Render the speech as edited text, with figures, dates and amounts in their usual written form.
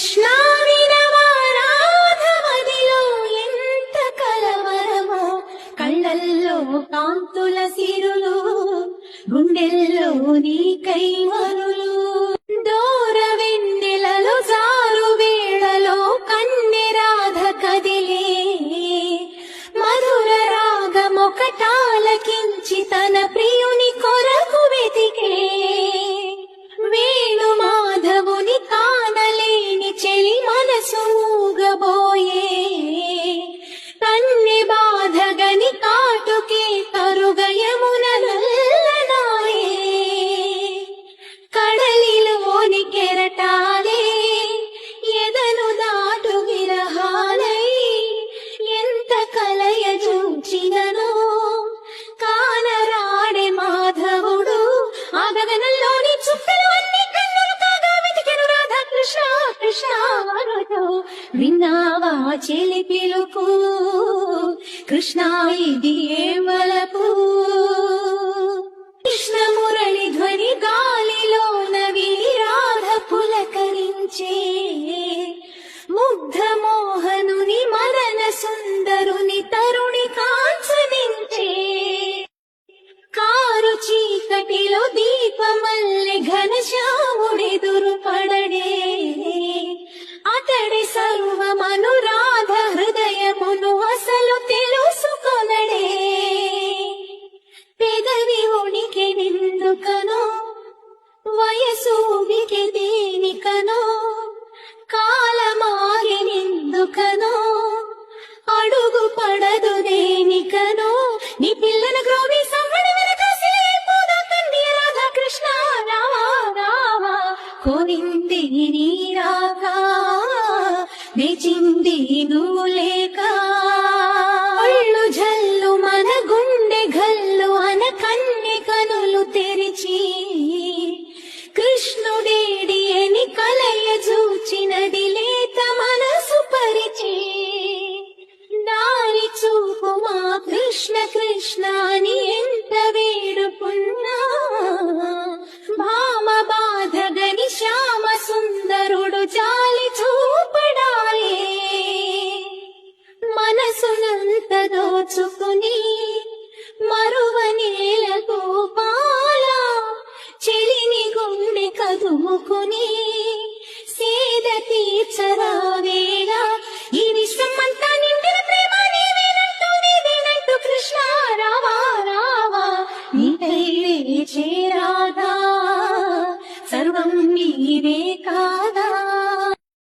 కృష్ణ వినవా రాధమదిలో ఎంత కలవరమో, కళ్ళల్లో కాంతుల సిరులు, గుండెల్లో నీ కైవరులు. దూర వెన్నెలలో జారు వేళలో కన్నె రాధ కదిలే, మధుర రాగమొకటాలకించి తన ప్రియుని కొరకు వెతికే. వేణు మాధవుని కానలేని చెలి మనసు మూగబోయే, కన్నె బాధగని కాటుకే తరుగయమున నల్లనాయే. కడలిలోని కెరటాలే ఎదను దాటు విరహాలై, ఎంత కలయ చూచినను కానరాడే మాధవుడు. ఆ గగనంలోని చుక్కలు అన్ని కన్నులు కాగా వెతికెను రాధా కృష్ణ కృష్ణ అనుతూ. విన్నావా చెలి పిలుపు, కృష్ణ ఇది ఏ వలపు. కృష్ణ మురళి ధ్వని గాలిలోన విని రాధ పులకరించే, ముగ్ధ మోహనుని మదన సుందరుని తరుణి కాంచనించే. కారు చీకటిలో దీపమల్లె ఘనశ్యాముడెదురు పడడే, అతడి సర్వమను రాధ హృదయమును అసలు తెలుసుకొనడే. పెదవి ఉనికి నిందుకనో, వయసు ఉనికి దేనికనో, కాలమాగి నిందుకనో, అడుగు పడదు దేనికనో. నీ పిల్లల గ్రోవి సమ్మడి వెనకాసిపోదా కన్య రాధా కృష్ణ రావా రావా. కోరింది నీ రాగా, మెచింది నువ్వు లేక.